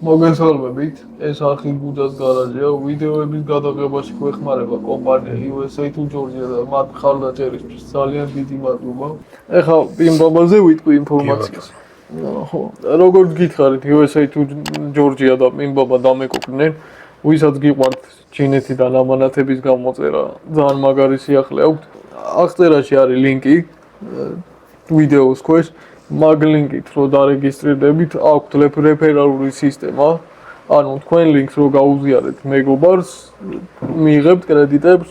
მოგესალმებით, ეს არხი გუდას გარაჟია, ვიდეოების გადაღებაში გვეხმარება კომპანია USA to Georgia და მათ მხარდაჭერისთვის ძალიან დიდი მადლობა. ეხლა იმ ბაბაზე ვიტყვი ინფორმაციას. ხო, როგორც გითხარით, USA to Georgia და იმ ბაბა დამეკოდნენ, ვისაც გიყვართ ჩინეთიდან ამანათების გამოწერა, ძალიან მაგარი სიახლე აქვთ. აღწერაში არის ლინკი ვიდეოს ქვეშ. მაგ ლინკით რო დარეგისტრირდებით, აქვთ რეფერალური სისტემა. ანუ თქვენ ლინკს რო გაუზიარეთ მეგობარს, მიიღებთ კრედიტებს,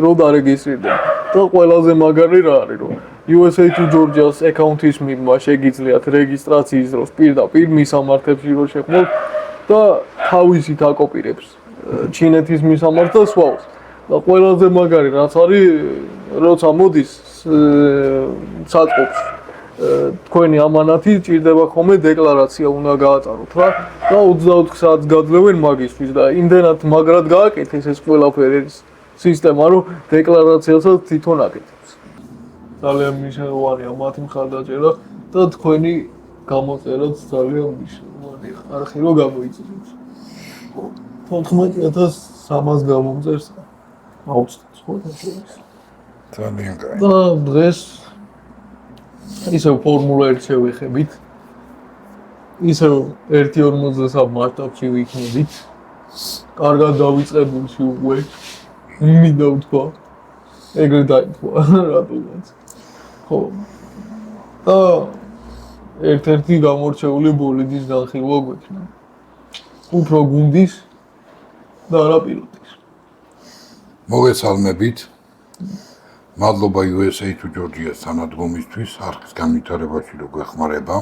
რო დარეგისტრირდებით. და ყველაზე მაგარი რა არის, რომ USA to Georgia-ს აკაუნთის მიღება შეგიძლიათ რეგისტრაციის დროს პირდაპირ მისამართებში რო შეხმოთ და თავისით აკოპირებს ჩინეთის მისამართს და სვავს. და ყველაზე მაგარი რაც არის, როცა მოდის საწყობს თქვენი ამანათი ჭირდება ხოლმე დეკლარაცია უნდა გაატაროთ რა და 24 საათს გადლევენ მაგისთვის და იმდენად მაგრად გააკეთეს ეს ყველაფერი სისტემა რომ დეკლარაციასაც თვითონ აკეთებს. ძალიან მნიშვნელოვანია მათი მხარდაჭერა და თქვენი გამოწერაც ძალიან მნიშვნელოვანია არხი რომ გამოიწვიოს. 14300 გამომწერს აუცდებს ხო ეს. ძალიან კაი. და დღეს ისევ ფორმულა 1 შევეხებით. ისევ 1.43 მასშტაბში ვიქნებით. კარგად დავიწყებულში უკვე. მინდა ვთქვა. ეგრე დაითქვა რატომაც. ხო. და ერთ-ერთი გამორჩეული ბოლიდის განხილვა გვექნა. უფრო გუნდის და არა პილოტის. მოგესალმებით. მადლობა USA to Georgia თანადგომისთვის არხის განვითარებაში რო გვეხმარება.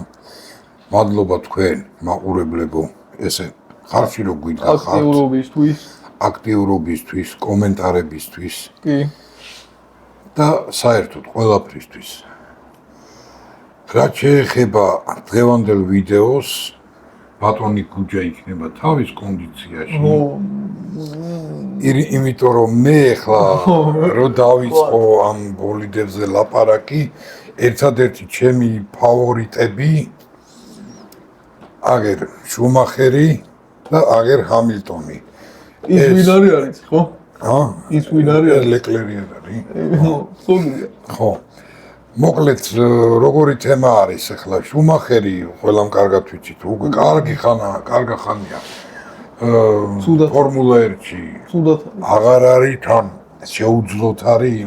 მადლობა თქვენ მაყურებლებო ესე ხარში რო გვიდგახართ აქტიურობისთვის, კომენტარებისთვის. კი. და საერთოდ ყველაფრისთვის. რაც შეეხება დღევანდელ ვიდეოს, ბატონი გუჯა იქნება თავის კონდიციაში. იმიტომ რომ მე ახლა რო დავიწყო ამ ბოლიდებზე ლაპარაკი, ერთადერთი ჩემი ფავორიტები აგერ შუმახერი და აგერ ჰამილტონი. ის ვინ არის ხო? ის ვინ არის? ლეკლერი არის. ხო. მოკლედ როგორი თემა არის ახლა შუმახერი ყველამ კარგად ვიცით უკვე კარგი ხანია ფორმულა 1-ში აღარ არის თან შეუძლოთ არის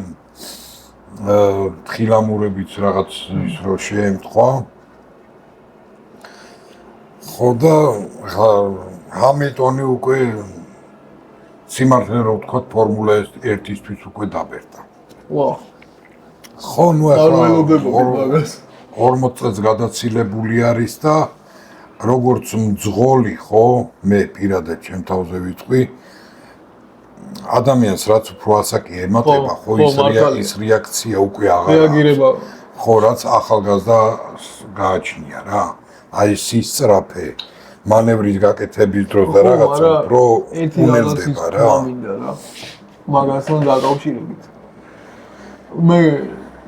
თხილამურებით რაღაც ის რო შეემთხვა ხო და ჰამილტონი უკვე სიმართლე რო ვთქვათ ფორმულა 1-ისთვის უკვე დაბერდა. ვა ხო, ნუ ახლა 40 წელს გადაცილებული არის და როგორც მძღოლი, ხო, მე პირადად ჩემ თავზე ვიტყვი, ადამიანს რაც უფრო ასაკი ემატება, ხო, ის რეაქცია უკვე აღარ რეაგირება. ხო, რაც ახალგაზრდა გააჩნია რა. აი სისწრაფე, მანევრის გაკეთების დროს და რაღაცა უფრო უნელდება რა. მაგასთან დაკავშირებით. მე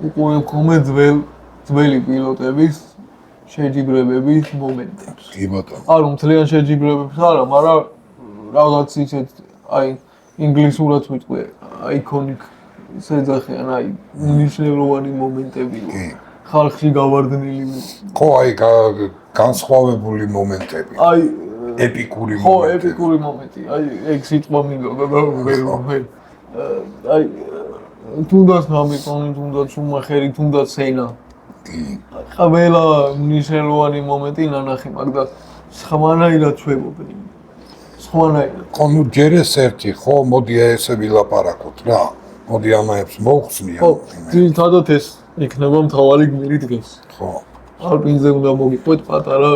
უკვე ვქონე ძველი პილოტების შეჯიბრებების მომენტებს. კი ბატონო. ანუ მთლიან შეჯიბრებებს არა, მაგრამ რაღაც ისეთ აი ინგლისურად ვიტყვი iconic შეძახიან აი მნიშვნელოვანი მომენტები. ხალხში გავარდნილი. ხო, აი განსხვავებული მომენტები. აი ეპიკური მომენტები. ხო, ეპიკური მომენტი. აი ეგ სიტყვა მინდოდა და ვერ აი თუნდაც ჰამილტონი, თუნდაც შუმახერი, თუნდაც სენა. კი. ყველა მნიშვნელოვანი მომენტი ნანახი მაგ და სხვანაირად ჩვებობენ. სხვანაირად. ხო, ნუ ჯერ ეს ერთი, ხო, მოდი ესე ვილაპარაკოთ რა. მოდი ამაებს მოვხსნია. ხო, ძირითადად ეს იქნება მთავარი გმირი დღეს. ხო. ალპინზე უნდა მოგიყვეთ პატარა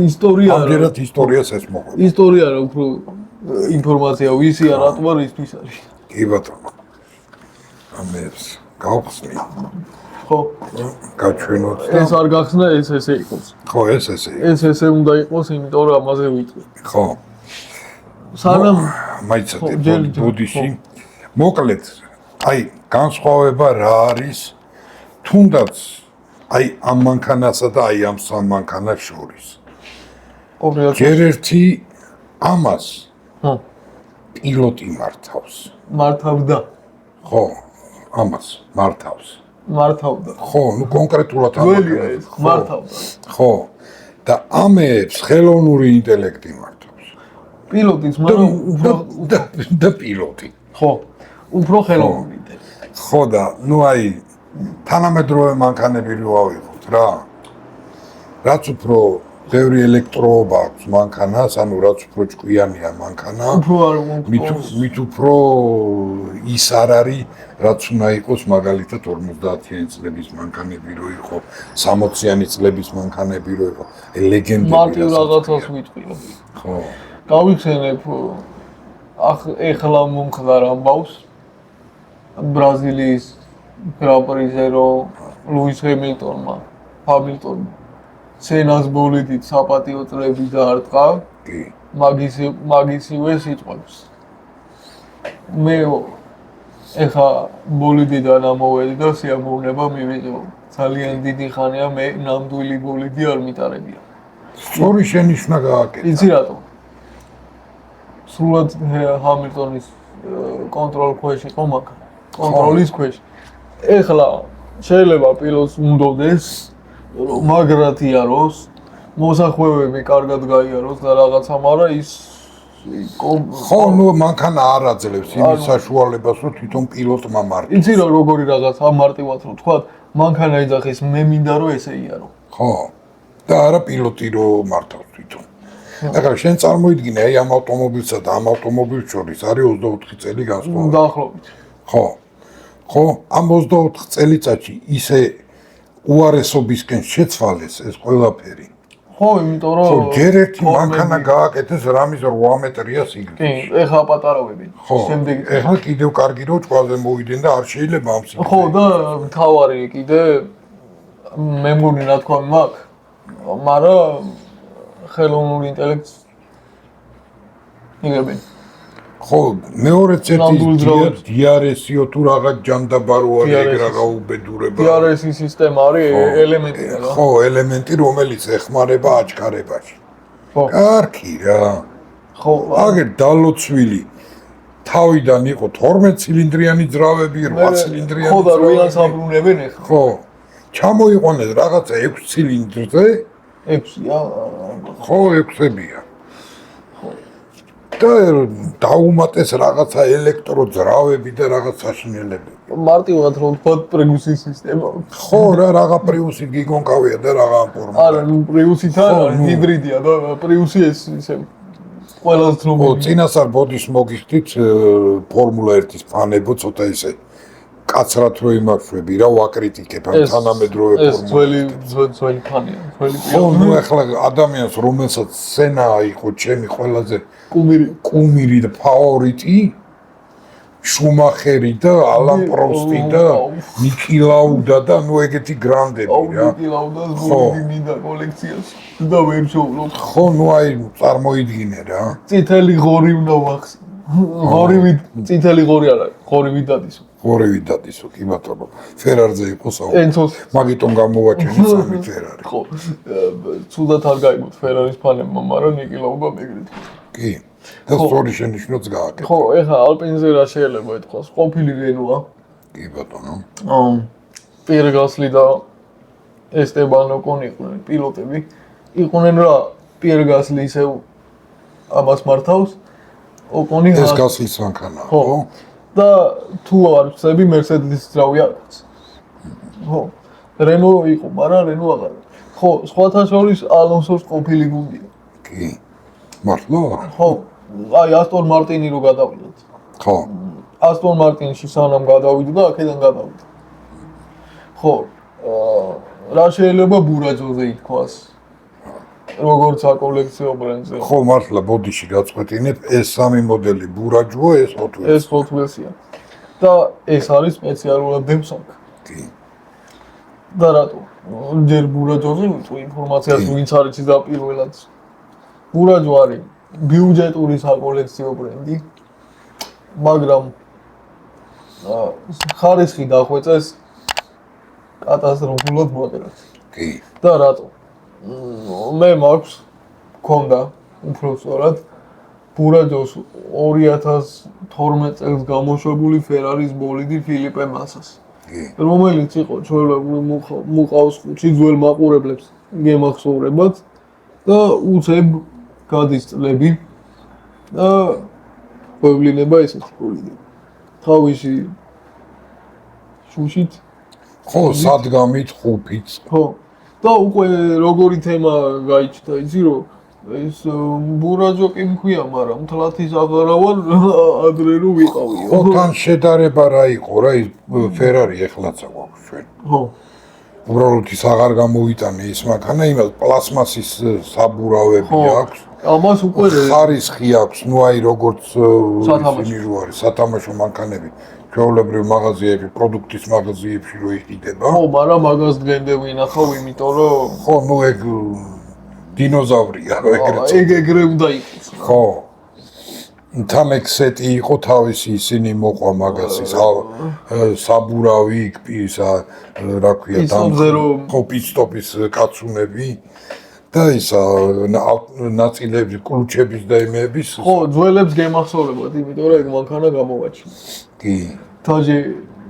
ისტორია. ამჯერად ისტორიას ეს მოყვება. ისტორია რა უფრო ინფორმაცია ვისია რატომ არის ისთვის არის. კი ბატონო. ამებს გავხსნი. ხო. გაჩვენოთ და ეს არ გახსნა ეს ესე იყოს. ხო, ეს ესე. ეს ესე უნდა იყოს, იმიტომ რომ ამაზე ვიტყვი. ხო. სანამ მაიცადე ბოდიში. მოკლედ, აი განსხვავება რა არის თუნდაც აი ამ მანქანასა და აი ამ სამ მანქანას შორის. ჯერ ერთი ამას პილოტი მართავს. მართავდა. ხო, ამას მართავს. მართავდა. ხო, ნუ კონკრეტულად გველია ეს, მართავდა. ხო. და ამებს ხელოვნური ინტელექტი მართავს. პილოტიც, მაგრამ უფრო და პილოტი. ხო, უფრო ხელოვნური ინტელექტი. ხო და ნუ აი თანამედროვე მანქანები რო ავიღოთ რა. რაც უფრო ბევრი ელექტროობა აქვს მანქანას, ანუ რაც უფრო ჭკვიანია მანქანა, უფრო არ მით უფრო ის არ არის, რაც უნდა იყოს მაგალითად 50-იანი წლების მანქანები რო იყო, 60-იანი წლების მანქანები რო იყო, ლეგენდები. მარტივ რაღაცას ვიტყვი. ხო. გავიხსენებ ეხლა მომხდარ ამბავს ბრაზილიის გრან-პრიზე რომ ლუის ჰამილტონმა სენას ბოლიდით საპატიო წლები დაარტყა. კი. მაგისივე სიტყვებს. მე ეხა ბოლიდიდან ამოვედი და სიამოვნება მივიღო. ძალიან დიდი ხანია მე ნამდვილი ბოლიდი არ მიტარებია. სწორი შენიშვნა გააკეთა. იცი რატო? სულად ჰამილტონის კონტროლ ქვეშ იყო მანქანა. კონტროლის ქვეშ. ეხლა შეიძლება პილოტს უნდოდეს მაგრად იაროს, მოსახვევები კარგად გაიაროს და რაღაცა, მაგრამ ის ხო, ნუ მანქანა არ აძლევს იმის საშუალებას, რომ თვითონ პილოტმა მარტივ. იცი რა როგორი რაღაცა მარტივად რომ თქვა, მანქანა იძახის, მე მინდა რომ ესე იარო. ხო. და არა პილოტი რომ მართავს თვითონ. ეხლა შენ წარმოიდგინე, აი ამ ავტომობილსა და ამ ავტომობილს შორის არის 24 წელი განსხვავება. დაახლოებით. ხო. ხო, ამ 24 წელიწადში ისე უარესობისკენ შეცვალეს ეს ყველაფერი. ხო, იმიტომ რომ ხო, ჯერ ერთი მანქანა გააკეთეს რამის 8 მეტრია სიგრძე. კი, ეხლა პატარავები. შემდეგი ეხლა კიდევ კარგი რომ ჭკვალზე მოვიდნენ და არ შეიძლება ამ სიგრძეზე. ხო, და მთავარი კიდე მე მგონი რა თქვა მაქვს, მაგრამ ხელოვნური ინტელექტს იღებენ. ხო, მეორეც ერთი DRS-იო თუ რაღაც ჯანდაბარო არის ეგ რა გაუბედურება. DRS-ი სისტემა არის ელემენტია რა. ხო, ელემენტი რომელიც ეხმარება აჩქარებაში. ხო. კარგი რა. ხო, აგერ დალოცვილი თავიდან იყო 12 ცილინდრიანი ძრავები, 8 ცილინდრიანი. ხო და როიანს აბრუნებენ ეხლა. ხო. ჩამოიყვანეს რაღაცა 6 ცილინდრზე. 6-ია. ხო, 6-ებია. და დაუმატეს რაღაცა ელექტროძრავები და რაღაც საშინელებები. მარტივად რომ თქვა პრიუსის სისტემა. ხო რა, რაღა პრიუსი გიგონკავია და რაღა ფორმა. არა, ნუ პრიუსიდან ჰიბრიდია და პრიუსი ეს ისე ყველას ხო, ძრომი. წინასწარ ბოდის მოგიხდით ფორმულა 1-ის ფანებო ცოტა ისე კაცრად რო იმაშვები რა, ვაკრიტიკებ ამ თანამედროვე ფორმულას. ეს ძველი ფანია, ძველი ხო, ნუ ახლა ადამიანს რომელსაც სენა იყო ჩემი ყველაზე კუმირი და ფავორიტი შუმახერი და ალან პროსტი და ნიკი ლაუდა და ნუ ეგეთი გრანდები რა. ნიკი ლაუდას ბოლდი მინდა კოლექციას და ვერ შოვლობ. ხო, ნუ აი წარმოიდგინე რა. წითელი ღორი უნდა ვახსნი. ღორივით წითელი ღორი არა, ღორივით დადისო. ღორივით დადისო, კი ბატონო. ფერარზე იყო საუბარი. ენცოს მაგიტომ გამოვაჩინე სამი ფერარი. ხო, ცუდად არ გაიგოთ ფერარის ფანებმა, მაგრამ ნიკი ლაუდა მეგრით. კი. და სწორი შენიშვნაც გააკეთა. ხო, ეხლა ალპინზე რა შეიძლება ეთქვას? ყოფილი რენოა. კი ბატონო. პიერ გასლი და ესტებან ოკონ იყვნენ პილოტები. იყვნენ რა, პიერ გასლი ისევ ამას მართავს. ოკონი ეს გასლის მანქანაა, ხო? და თუ არ ვწები მერსედესის ძრავი აქვს. ხო. რენო იყო, მაგრამ რენო აღარ. ხო, სხვათა შორის ალონსოს ყოფილი გუნდია. კი. მართლა? ხო. აი ასტონ მარტინი რო გადავიდოთ. ხო. ასტონ მარტინში სანამ გადავიდო და აქედან გადავიდო. ხო. რა შეიძლება ბურაჯოზე ითქვას? როგორც აკოლექციო ბრენდზე. ხო, მართლა ბოდიში გაწყვეტინებ, ეს სამი მოდელი ბურაჯოა, ეს Hot Wheels. ეს Hot Wheels-ია. და ეს არის სპეციალურად დემსაკ. კი. და რატო? ჯერ ბურაჯოზე ვიტყვი ინფორმაციას ვინც არ იცის და პირველად. ბურაჯო არის ბიუჯეტური საკოლექციო ბრენდი. მაგრამ ხარისხი დახვეწეს კატასტროფულად მოაწერეს. კი. და რატო? მე მაქვს მქონდა უფრო სწორად ბურაჯოს 2012 წელს გამოშვებული ფერარის ბოლიდი ფილიპე მასას. რომელიც იყო ჩვეულებრივ მუყავს ხუთი ძველ მაყურებლებს გემახსოვრებად და უცებ გადის წლები და გვევლინება ესეთი ბოლიდი. თავისი შუშით ხო, სადგამით, ხუფით. ხო. და უკვე როგორი თემა გაიჩნდა, იცი რომ ეს ბურაჯო კი მქვია, მაგრამ თლათის აღარავარ ადრე რო ვიყავიო. ხო, თან შედარება რა იყო რა, ის ფერარი ეხლაც აქვს ჩვენ. ხო. უბრალოდ ის აღარ გამოვიტანე ის მანქანა, იმას პლასმასის საბურავები აქვს. ამას უკვე ხარისხი აქვს, ნუ აი როგორც ისინი რო არის, სათამაშო მანქანები. ჩვეულებრივ მაღაზიებში, პროდუქტის მაღაზიებში რო იყიდება. ხო, მაგრამ მაგას დღემდე ვინახავ, იმიტომ რომ ხო, ნუ ეგ დინოზავრია, ეგრე უნდა იყოს. ხო. თან ექსეტი იყო თავისი ისინი მოყვა მაგას ის საბურავი, ისა რა ქვია, ხო, პიტსტოპის კაცუნები და ისა ნაწილების, კლუჩების და იმების. ხო, ძველებს გემახსოვრებათ, იმიტომ რომ ეგ მანქანა გამოვაჩინა. კი. თაჯი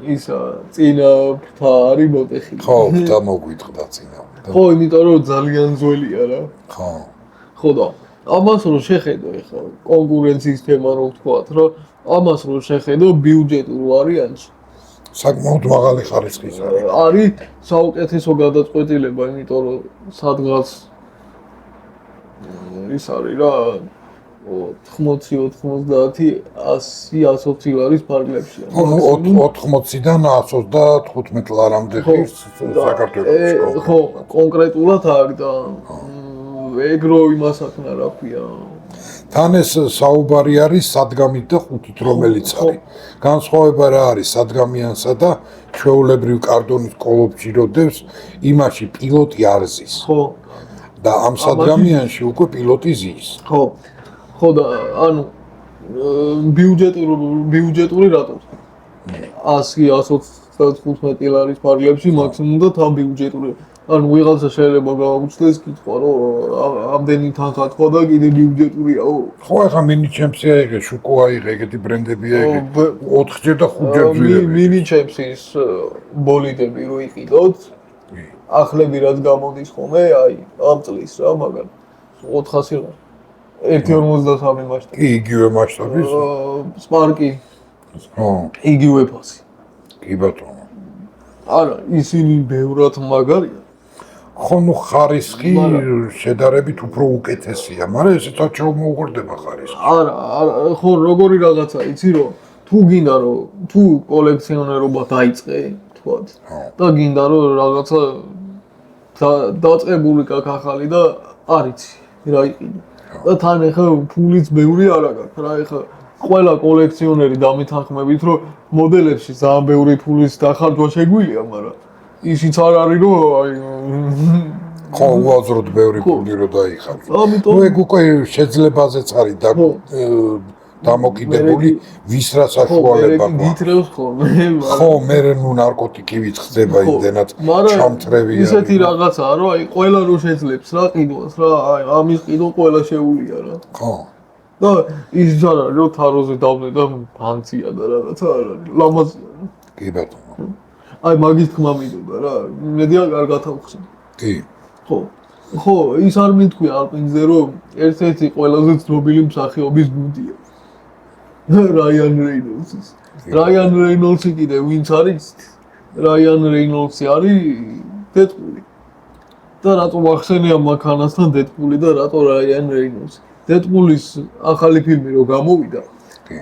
ისა წინა ფრთა არის მოტეხილი. ხო, ფრთა მოგვიტყდა წინა. ხო, იმიტომ რომ ძალიან ძველია რა. ხო. ხო და ამას რო შეხედო ეხლა კონკურენციის თემა რო ვთქვათ, რომ ამას რო შეხედო ბიუჯეტურ ვარიანტში საკმაოდ მაღალი ხარისხის არის. არის საუკეთესო გადაწყვეტილება, იმიტომ რომ სადღაც ის არის რა 80-90-100-120 ლარის ფარგლებში. ხო, 80-დან 125 ლარამდე ხის საქართველოში. ხო, კონკრეტულად აქ და ეგრო იმასაკნა რა ქვია. თან ეს საუბარი არის სადგამით და ხუთით, რომელიც არის. განსხვავება რა არის სადგამიანსა და ჩვეულებრივ კარდონის კოლოფში როდევს, იმაში პილოტი არ ზის. ხო. და ამ სადგამიანში უკვე პილოტი ზის. ხო. ხო და ანუ ბიუჯეტური რატო? 100-125 ლარის ფარგლებში მაქსიმუმ და თან ბიუჯეტური. ანუ ვიღაცა შეიძლება გავაგრძელოს კითხვა, რომ ამდენი თანხა თქვა და კიდე ბიუჯეტურიაო. ხო, ახლა მინი ჩემსია იღე, შუკო აიღე, ეგეთი ბრენდებია იღე. 4-ჯერ და 5-ჯერ ძვირები. მინი ჩემსის ბოლიდები რო იყიდოთ. ახლები რაც გამოდის ხოლმე, აი, ამ წლის რა, მაგალ 400 ლარი. 1.53 მასშტაბი. კი, იგივე მასშტაბის. სპარკი. ხო. იგივე ფასი. კი ბატონო. არა, ისინი ბევრად მაგარია. ხო, ნუ ხარისხი შედარებით უფრო უკეთესია, მაგრამ ესეც მოუღრდება ხარისხი. არა, ხო, როგორი რაღაცა, იცი რომ თუ გინდა რომ თუ კოლექციონერობა დაიწყე, თქვათ. და გინდა რომ რაღაცა დაწყებული კაკ ახალი და არიცი რა იყიდო. და თან ეხა ფულიც ბევრი არ აქვს რა ეხა ყველა კოლექციონერი დამეთანხმებით რომ მოდელებში ძალიან ბევრი ფულის დახარჯვა შეგვიძლია, მაგრამ ისიც არ არის რომ აი ხო, უაზროდ ბევრი ფული რო დაიხარჯა. ნუ ეგ უკვე შეძლებაზეც არის დამოკიდებული ვის რა საშუალება აქვს. გითხრევს ხოლმე. ხო, მე ნუ ნარკოტიკივით ხდება იმდენად ჩამთრევია. ისეთი რაღაცაა რომ აი ყველა რო შეძლებს რა ყიდვას რა, აი ამის ყიდვა ყველა შეუულია რა. ხო. და ის არ არის რომ თაროზე დავდე და ფანცია და რაღაცა არ არის. ლამაზია. კი ბატონო. აი მაგის თქმა მინდოდა რა. მედია კარგად ავხსნი. კი. ხო. ხო, ის არ მითქვია ალპინზე რომ ერთ-ერთი ყველაზე ცნობილი მსახიობის გუნდია. რაიან რეინოლდსის. რაიან რეინოლდსი კიდე ვინც არის? რაიან რეინოლდსი არის დედპული. და რატო ახსენია მანქანასთან დედპული და რატო რაიან რეინოლდსი? დედპულის ახალი ფილმი რო გამოვიდა,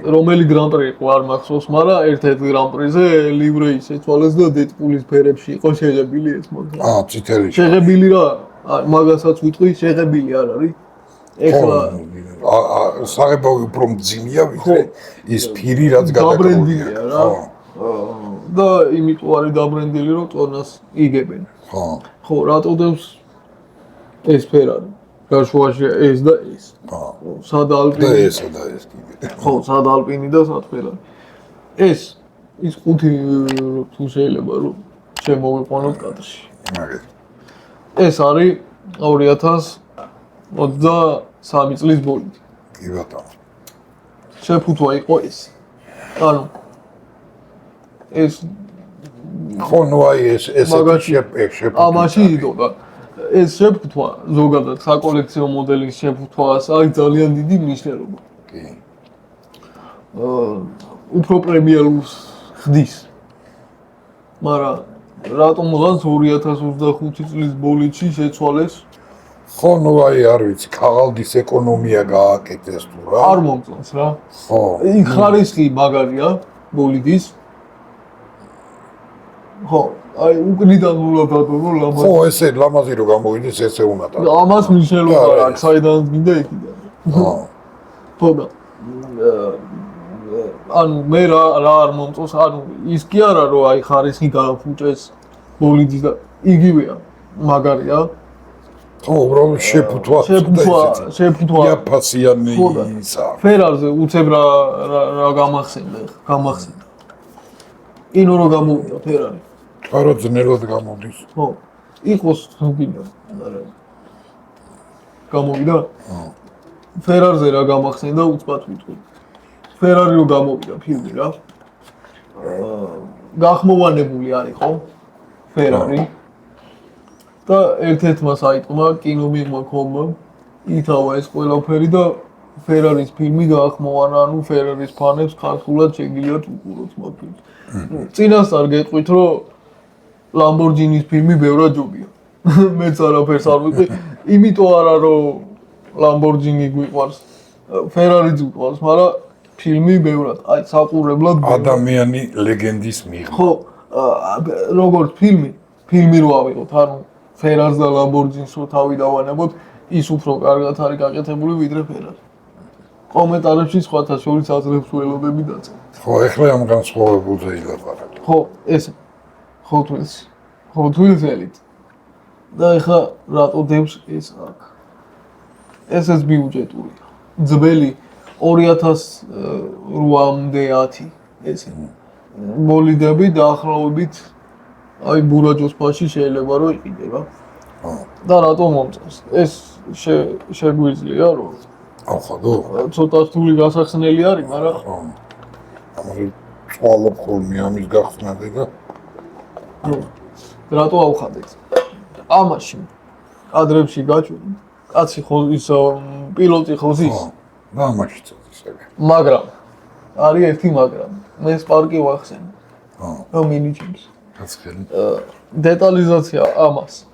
რომელი გრან-პრი იყო არ მახსოვს, მაგრამ ერთ-ერთ გრან-პრიზე ლივრეის ეცვალეს და დედპულის ფერებში იყო შეღებილი ეს მანქანა. წითელი. შეღებილი რა, მაგასაც ვიტყვი, შეღებილი არ არის. ეხლა საღებავი უფრო მძიმეა ვიდრე ის ფირი რაც გადაბრენდილია რა. და იმიტომ არის დაბრენდილი რომ წონას იგებენ. ხო. ხო, რატოდებს ეს ფერარი? გაშუაში ეს და ეს. ხო. სად ალპინი? და ესა და ეს კიდე. ხო, სად ალპინი და სად ფერარი. ეს ის ხუთი თუ შეიძლება რომ შემოვიყვანოთ კადრში. მაგეთ. ეს არის 2000 23 წლის ბოლით. კი ბატონო. შეფუთვა იყო ეს. ანუ ეს ხო, ნუ აი ესეთი შეფუთვა. ამაში იდოდა. ეს შეფუთვა ზოგადად საკოლექციო მოდელის შეფუთვას არის ძალიან დიდი მნიშვნელობა. კი. უფრო პრემიალურს ხდის. მაგრამ რატომ დღეს 2025 წლის ბოლეთში შეცვალეს? ხო, ნუ აი არ ვიცი, ქაღალდის ეკონომია გააკეთეს თუ რა. არ მომწონს რა. ხო. იქ ხარისხი მაგარია ბოლიდის. ხო, აი უკნიდან ნულა დადო ლამაზი. ხო, ესე ლამაზი რო გამოვიდეს, ესე უნდა და. ამას მნიშვნელობა აქვს, საიდან მინდა იქიდან. ხო. ხო და ანუ მე რა არ მომწონს, ანუ ის კი არა რომ აი ხარისხი გააფუჭეს ბოლიდის და იგივეა, მაგარია. ხო, უბრალოდ შეფუთვა. იაფასიანი ისა. ფერარზე უცებ რა გამახსენდა. კინო რო გამოვიდა ფერარი. არა ძნელად გამოდის. ხო. იყოს გინდა. გამოვიდა? ხო. ფერარზე რა გამახსენდა უცბად ვიტყვი. ფერარი რო გამოვიდა ფილმი რა. გახმოვანებული არისო ფერარი. და ერთ-ერთმა საიტმა კინო მიღმა ქონმა ითავა ეს ყველაფერი და ფერარის ფილმი გაახმოვანა, ანუ ფერარის ფანებს ქართულად შეგიძლიათ უყუროთ მაგ ფილმს. წინასწარ გეტყვით რომ ლამბორჯინის ფილმი ბევრად ჯობია. მეც არაფერს არ ვიტყვი, იმიტომ არა რომ ლამბორჯინი გვიყვარს, ფერარიც გვიყვარს, მაგრამ ფილმი ბევრად, აი საყურებლად ადამიანი ლეგენდის მიღმა. ხო, როგორც ფილმი რო ავიღოთ, ანუ ფერარს და ლამბორჯინს რო თავი დავანებოთ, ის უფრო კარგად არის გაკეთებული ვიდრე ფერარი. კომენტარებში სხვათა შორის აზრებს ველოდები დაწერთ. ხო, ეხლა ამ განსხვავებულზე ილაპარაკეთ. ხო, ეს ხო თვილზელით. და ეხლა რატო დევს ეს აქ? ესეც ბიუჯეტურია. ძველი 2008-მდე 10 ესე. მოლიდები დაახლოებით აი ბურაჯოს ფაში შეიძლება რომ იყიდება. ხო. და რატომ მომწონს? ეს შეგვიძლია რომ ახადო? ცოტა რთული გასახსნელი არის, მაგრამ ხო. ამაზე წვალობ ხოლმე ამის გახსნაზე და რატო ავხადეთ? ამაში კადრებში გაჩვენე. კაცი ხო ის პილოტი ხო ზის? ხო. და ამაში წესები. მაგრამ არის ერთი მაგრამ. მე სპარკი ვახსენე. ხო. რომ მინიჭებს. კაცხელი. დეტალიზაცია ამას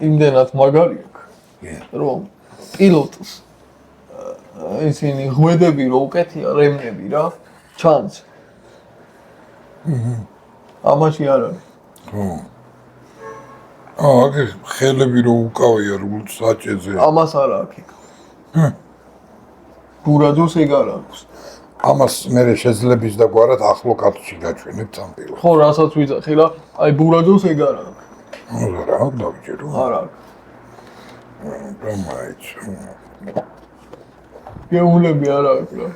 იმდენად მაგარი აქვს, რომ პილოტს ისინი ღვედები რო უკეთია რემნები რა, ჩანს. ამაში არ არის. ხო. აგ ხელები რო უკავია რულ საჭეზე. ამას არ აქვს იქ. ბურაჯოს ეგ არ აქვს. ამას მე შეძლებს და გვარად ახლო კადრში გაჩვენებთ ამ პილოტს. ხო, რასაც ვიძახი რა, აი ბურაჯოს ეგ არ აქვს. რა დავიჯერო? არ აქვს. გამაიც. გეუნები არ აქვს რა.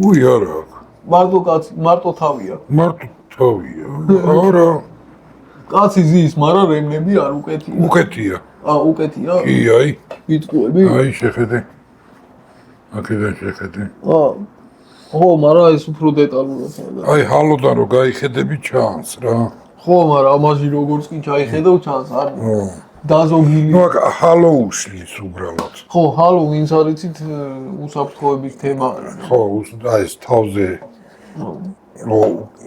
უი არა აქვს. მარტო კაცი, მარტო თავია. მარტო თავია. არა. კაცი ზის, მაგრამ რემნები არ უკეთია. უკეთია. უკეთია? კი, აი. იტყუები? აი შეხედე. აქედან შეხედე. ხო, მაგრამ ეს უფრო დეტალურად. აი ჰალოდან რო გაიხედები ჩანს რა. ხო, მაგრამ ამაში როგორც კი ჩაიხედავ ჩანს, არ დაზოგილი. ნუ აქ ჰალო უშლის უბრალოდ. ხო, ჰალო ვინც არიცით უსაფრთხოების თემა არის. ხო, აი ეს თავზე რო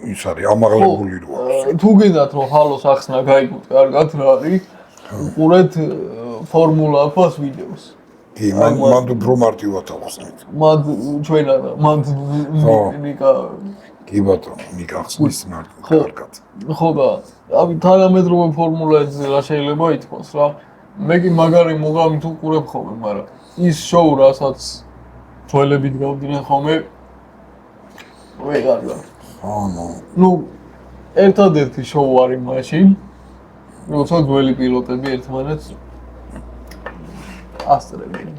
ის არის ამაღლებული რო აქვს. თუ გინდათ რომ ჰალოს ახსნა გაიგოთ კარგად რა არის, უყურეთ ფორმულა ფას ვიდეოს. კი, მან უფრო მარტივად ახსნით. მან ნიკა კი ბატონო, ნიკა ახსნის კარგად. ხო და აი თანამედროვე ფორმულაზე რა შეიძლება ითქვას რა. მე კი მაგარი მოგამით უყურებ ხოლმე, მაგრამ ის შოუ რასაც ძველებით გავდნენ ხოლმე ვეღარ. ნუ ერთადერთი შოუ არის მაშინ, როცა ძველი პილოტები ერთმანეთს ასწრებენ.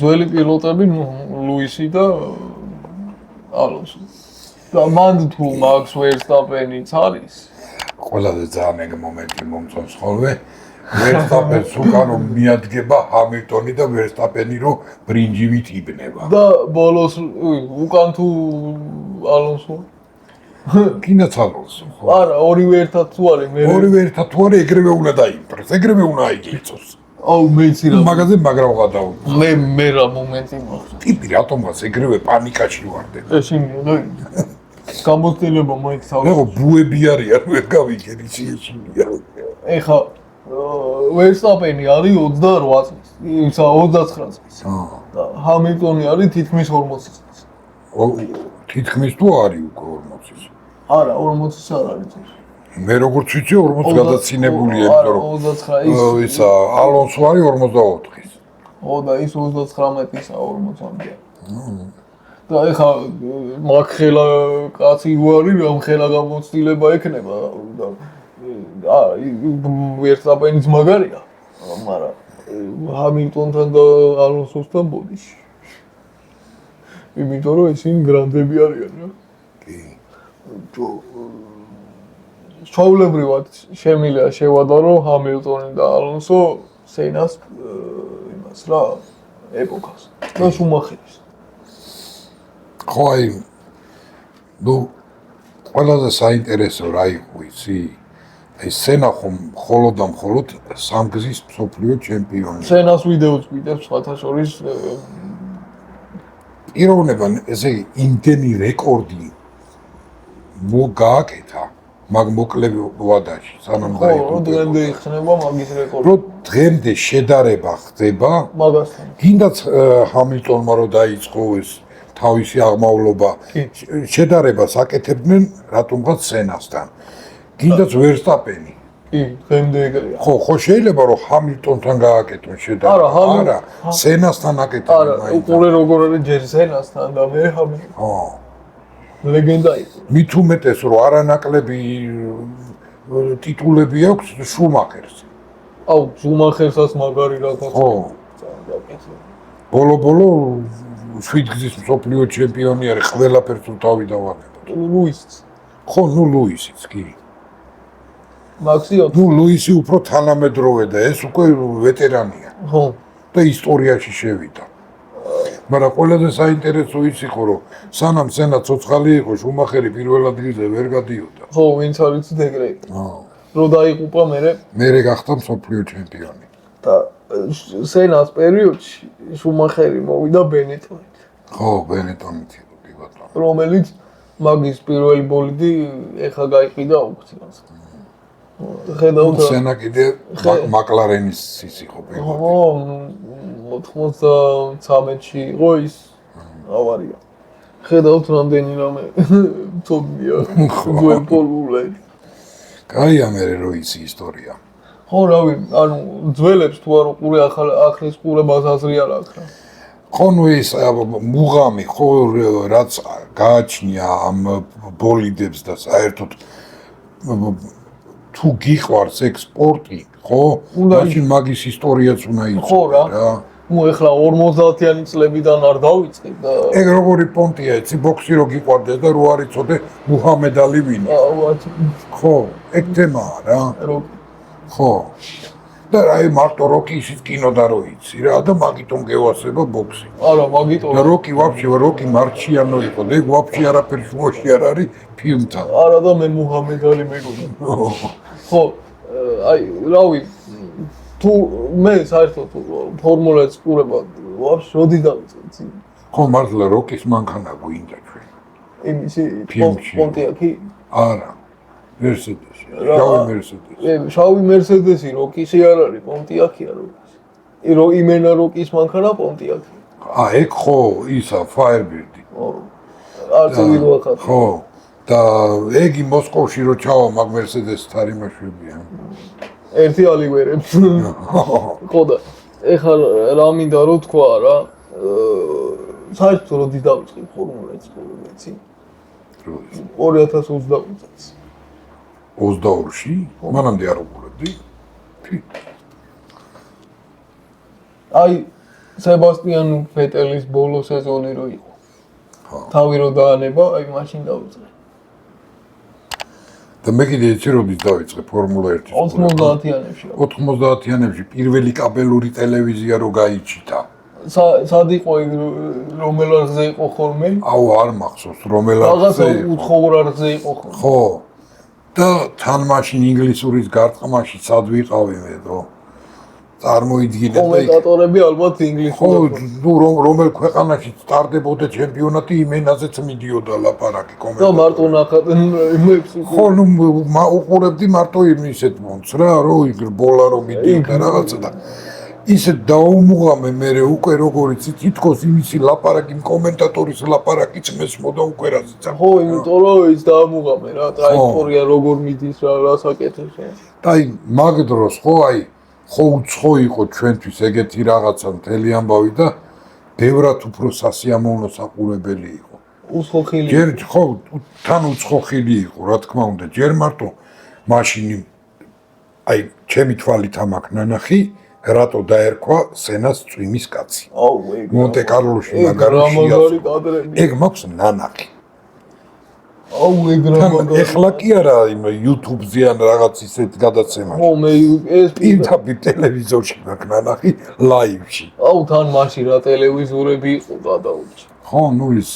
ძველი პილოტები, ნუ ლუისი და ალონსო. და მანდ თუ მაქს ვერსტაპენიც არის. ყველაზე ძალიან ეგ მომენტი მომწონს ხოლმე, ვერსტაპენს უკან რომ მიადგება ჰამილტონი და ვერსტაპენი რომ ბრინჯივით იბნება. და ბოლოს უკან თუ ალონსო კიდაც ალონსო. არა, ორივე ერთად თუ არის, მე ორივე ერთად თუ არის, ეგრევე უნდა დაიმტრეს, ეგრევე უნდა აიგიწოს. აუ მეც რა მაგაზე მაგრა გადავუდგა. მე რა მომენტი მოხდა. ტიპი რატომღაც ეგრევე პანიკაში ვარდე. ეშინია და გამოცდილება მოიქცავ. ეხო ბუები არიან, ვერ გავიგებ ის ეშინია. ეხა ვერსტაპენი არის 28 წლის, ისა 29 წლის. და ჰამილტონი არის თითქმის 40 წლის. თითქმის თუ არის უკვე 40-ის. არა, 40-ის არ არის. მე როგორც ვიცი 40 გადაცინებულია, იმიტომ რომ 29 ისა ალონსო არის 44-ის. ო და ის 39-ისა 40-მდე. და ეხა მაგ ხელა კაცი ვარი, რომ ხელა გამოცდილება ექნება და ვერსტაპენის მაგარია, მაგრამ ჰამილტონთან და ალონსოსთან ბოდიში. იმიტომ რომ ისინი გრანდები არიან რა. კი. ჩვეულებრივად შემიძლია შევადო რომ ჰამილტონი და ალონსო სენას იმას რა ეპოქას და შუმახერის. ხო აი ნუ ყველაზე საინტერესო რა იყო იცი? აი სენა ხომ მხოლოდ და მხოლოდ სამგზის მსოფლიო ჩემპიონი. სენას ვიდეოც ვიდებს სხვათა შორის პიროვნება ესე იმდენი რეკორდი გააკეთა მაგ მოკლე ვადაში სანამ ხო, დღემდე იხსნება მაგის რეკორდი. რომ დღემდე შედარება ხდება მაგასთან. კიდაც ჰამილტონმა რო დაიწყო ეს თავისი აღმავლობა შედარებას აკეთებდნენ რატომღაც სენასთან. კიდაც ვერსტაპენი. კი, დღემდე ეგრეა. ხო, შეიძლება რომ ჰამილტონთან გააკეთონ შედარება. არა, სენასთან აკეთებენ არა, უყურე როგორ არის ჯერ სენასთან და მე ჰამილტონთან. ხო. ლეგენდა იყო. მით უმეტეს რომ არანაკლები ტიტულები აქვს შუმახერს. აუ, შუმახერსაც მაგარი რაღაცა. ხო. ბოლო 7 გზის მსოფლიო ჩემპიონი არის, ყველაფერს თუ თავი დავაგებოთ. ლუისიც. ხო, ნუ ლუისიც კი. მაქსიო. ნუ ლუისი უფრო თანამედროვე და ეს უკვე ვეტერანია. ხო. და ისტორიაში შევიდა. მაგრამ ყველაზე საინტერესო ის იყო, რომ სანამ სენა ცოცხალი იყო, შუმახერი პირველ ადგილზე ვერ გადიოდა. ხო, ვინც არის ეგრე. ხო. რო დაიღუპა მერე გახდა მსოფლიო ჩემპიონი. და სენას პერიოდში შუმახერი მოვიდა ბენეტონით. ხო, ბენეტონით იყო კი ბატონო. რომელიც მაგის პირველი ბოლიდი ეხა გაიყიდა აუქციონს. ხედავთ სენა კიდე მაკლარენის ის იყო პირველი. ხო, 93-ში იყო ის ავარია. ხედავთ რამდენი რამე ცოდნია გვეპოლულები. კაია მე რო იცი ისტორია. ხო, რავი, ანუ ძველებს თუ არ უყურე ახლის ყურებას აზრი არ აქვს რა. ხო, ნუ ის მუღამი ხო რაც გააჩნია ამ ბოლიდებს და საერთოდ თუ გიყვარს ექსპორტი, ხო? მაშინ მაგის ისტორიაც უნდა იცოდე რა. ნუ ეხლა 50-იანი წლებიდან არ დავიწყებ და ეგ როგორი პონტია, იცი ბოქსი რო გიყვარდეს და რო არ იცოდე მუჰამედ ალი ვინი. ხო, ეგ თემაა რა. ხო. და აი მარტო როკი ისიც კინო და რო იცი რა და მაგიტომ გევასება ბოქსი. არა, მაგიტომ. და როკი როკი მარჩიანო იყო, და ეგ ვაფშე არაფერი შუაში არ არის ფილმთან. არა და მე მუჰამედ ალი მეგონა. ხო, აი, რავი, თუ მე საერთოდ ფორმულაც ყურება ვაფშე როდი დავიწყე? ხო, მართლა როკის მანქანა გვინდა ჩვენ. იმისი პონტიაკი? არა. მერსედესი. შავი მერსედესი. შავი მერსედესი როკისი არ არის, პონტიაკია როკის. იმენა როკის მანქანა პონტიაკი. ეგ ხო, ისა ფაიერბირდი. ხო. არც ვიდო ახლა. ხო. და ეგი მოსკოვში რო ჩავა მაგ მერსედესს თარი მაშვებია. ერთი ალივერებს. ხო და ეხლა რა მინდა რო თქვა რა, საერთოდ როდი დავიწყე ფორმულაც ვიცი? 2020 წელს. 22-ში? მანამდე არ უყურებდი? კი. აი, სებასტიან ფეტელის ბოლო სეზონი რო იყო. თავი რო დაანება, აი მაშინ დავიწყე. და მე კიდე იცი როდის დავიწყე ფორმულა 1-ის 90-იანებში 90-იანებში პირველი კაბელური ტელევიზია რო გაიჩიტა სად იყო რომელ არხზე იყო ხოლმე? აუ არ მახსოვს რომელ არხზე რაღაცა უთხოვარ არხზე იყო ხოლმე. ხო და თან მაშინ ინგლისურის გარტყმაში სად ვიყავი მე დრო წარმოიდგინე და კომენტატორები ალბათ ინგლისურად. ხო რომელ ქვეყანაში სტარდებოდა ჩემპიონატი იმენაზეც მიდიოდა ლაპარაკი და კომენტატორი მარტო ნახატ იმებს ხო ნუ უყურებდი მარტო ისეთ მომც რა რო ბოლა რო მიდიოდა რაღაცა და ისე დაუმუღამე მე უკვე როგორიც თითქოს იმისი ლაპარაკი კომენტატორის ლაპარაკიც მესმოდა უკვე რაზეც ხო იმიტომ რომ ის დაამუღამე რა ტრაიექტორია როგორ მიდის რა რასაკეთებს და აი მაგ დროს ხო აი ხო უცხო იყო ჩვენთვის ეგეთი რაღაცა მთელი ამბავი და ბევრად უფრო სასიამოვნო საყურებელი იყო უცხოხილი ჯერ ხო თან უცხოხილი იყო რა თქმა უნდა ჯერ მარტო მაშინ აი ჩემი თვალით ამაკ ნანახი რატო დაერქვა სენას წვიმის კაცი აუ ეგ მონტე-კარლოში მაგარი ეგ მაქვს ნანახი აუ ეგ რა ეხლა კი არა იმ YouTube-ზე ან რაღაც ისეთ გადაცემაში ხო მე ეს პირდაპირ ტელევიზორში მაქვს ნანახი ლაივში აუ თან მაშინ რა ტელევიზორები იყო გადაუჭი ხო ნუ ის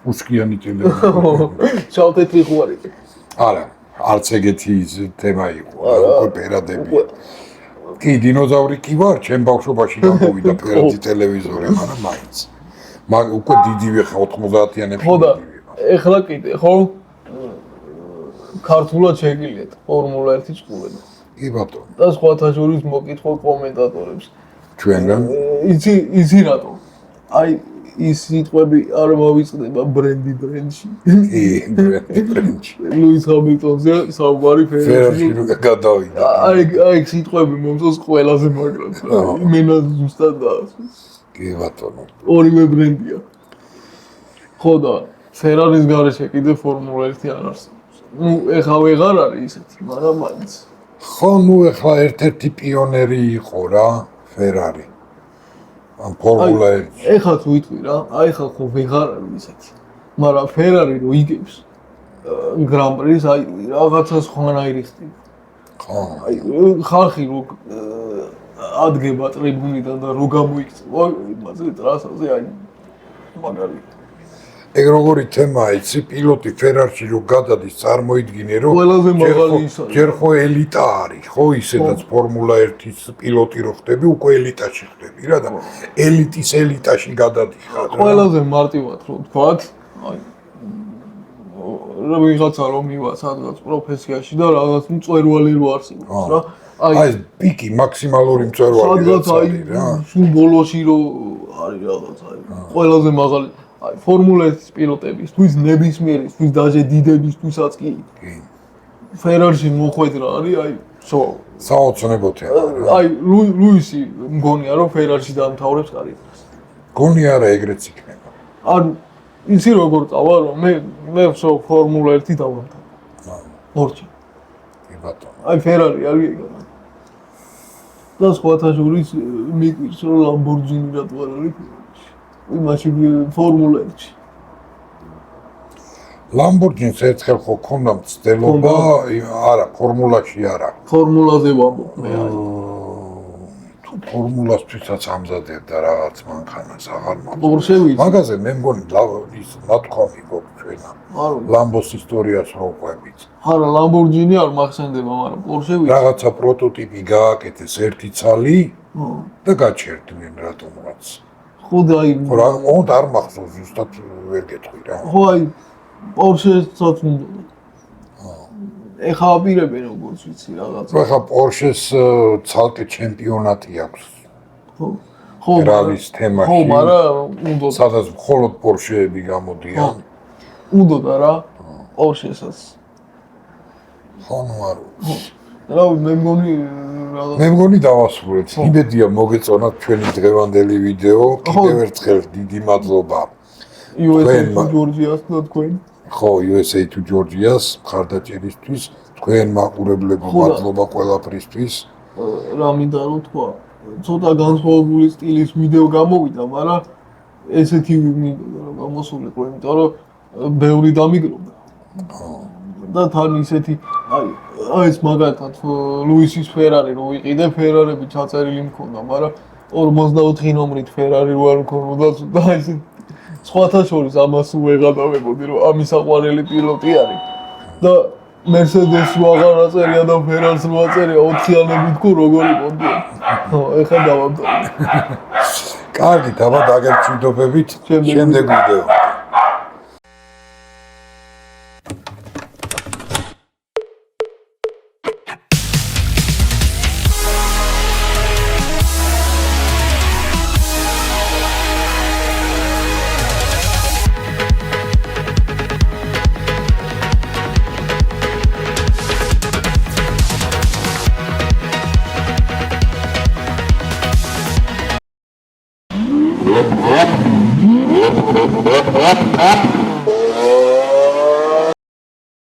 უსკიანი ტელევიზორი ჩავთეთრი ხوارი არა არც ეგეთი თემა იყო უკვე პერადები კი დინოზავრი კი ვარ ჩემ ბავშვობაში გამოვიდა პერადი ტელევიზორი მაგრამ მაინც მაგ უკვე დიდივე ხა 90-იანებში ხო და ეხლა კიდე ხო ქართულად შეგიძლიათ ფორმულა 1-ის ყურება კი ბატონო და სხვათა შორის მოკითხო კომენტატორებს ჩვენგან იცი რატო აი ის სიტყვები არ მოვიწყდება ბრენდში კი ბრენდში ლუის ჰამილტონზე საუბარი ფერაში რო გადავიდა აი სიტყვები მომწონს ყველაზე მაგრამ იმენა ზუსტად და კი ბატონო ორივე ბრენდია ხო და ფერარის გარეშე კიდე ფორმულა 1 არ არსებობს ნუ ეხლა ვეღარ არის ისეთი მაგრამ მაინც ხო ნუ ეხლა ერთ-ერთი პიონერი იყო რა ფერარი ამ ფორმულა 1 ეხლა ვიტყვი რა აი ხა ხო ვეღარ არის ისეთი მაგრამ ფერარი რო იგებს გრან-პრის აი რაღაცა სხვანაირი ხდება ხო აი ხალხი რო ადგება ტრიბუნიდან და რო გამოიქცევა იმაზე ტრასაზე აი მაგარი ეგ როგორი თემაა იცი პილოტი ფერარში რო გადადის წარმოიდგინე რომ ყველაზე მაღალი ის არის ჯერ ხო ელიტა არის ხო ისედაც ფორმულა 1-ის პილოტი რო ხდები უკვე ელიტაში ხდები რა და ელიტის ელიტაში გადადიხარ ყველაზე მარტივად რო ვთქვათ აი ვიღაცა რომ მივა სადღაც პროფესიაში და რაღაც მწვერვალი რო არსებობს რა აი პიკი მაქსიმალური მწვერვალი სადღაც აი სულ ბოლოში რო არის რაღაც აი ყველაზე მაღალი აი ფორმულა 1-ის პილოტებისთვის ნებისმიერისთვის დაჟე დიდებისთვისაც კი ფერარში მოხვედრა არის აი საოცნებო თემა აი ლუისი მგონია რომ ფერარში დაამთავრებს კარიერას გონი არა ეგრეც იქნება ან იცი როგორ წავა რომ მე ფორმულა 1 დავამთავრე ორჩი კი ბატონო აი ფერარი არის ეგ და სხვათა შორის მიკვირს რომ ლამბორჯინი რატო არ არის იმაში ფორმულა 1-ში ლამბორჯინს ერთხელ ხო ქონდა მცდელობა არა ფორმულაში არა ფორმულაზე ვამბობ მე აი ფორმულასთვისაც ამზადებდა რაღაც მანქანას აღარ მაქვს პორშევიც მაგაზე მე მგონი ის ნათქვამი გვაქვს ჩვენა ლამბოს ისტორიას რო ყვებით არა ლამბორჯინი არ მახსენდება მაგრამ პორშევიც რაღაცა პროტოტიპი გააკეთეს ერთი ცალი და გაჩერდნენ რატომღაც ხო და აი რა მოდ არ მახსოვს ზუსტად ვერ გეტყვი რა ხო აი პორშესაც უნდა ეხა აპირებენ როგორც ვიცი რაღაც ეხა პორშეს ცალკე ჩემპიონატი აქვს ხო რალის თემაში ხო მაგრამ უნდა სადაც მხოლოდ პორშეები გამოდიან უნდა და რა პორშესაც ხო ნუ არ რა მე მგონი რაღაც მე მგონი დავასრულეთ იმედია მოგეწონათ ჩვენი დღევანდელი ვიდეო კიდევ ერთხელ დიდი მადლობა USA to Georgia-ს და თქვენ ხო USA to Georgia-ს მხარდაჭერისთვის თქვენ მაყურებლებო მადლობა ყველაფრისთვის რა მინდა რომ თქვა ცოტა განსხვავებული სტილის ვიდეო გამოვიდა მაგრამ ესეთი მინდა რომ გამოსულიყო იმიტომ რომ ბევრი დამიგროვდა და თან ისეთი აი ეს მაგალითად ლუისის ფერარი რო ვიყიდე, ფერარები ჩაწერილი მქონდა, მაგრამ 44 ნომრით ფერარი ვარ მქონოდა და ისე სხვათა შორის ამას უეღადავებოდი, რომ ამის აყვანელი პილოტი არის და Mercedes რო აღარ აწერია და ფერარს რო აწერია 4-იანებით ხო როგორი პონტია. ეხლა დავამტყი. კარგი, დაბა დაგერჩვიდობებით შემდეგ ვიდეო.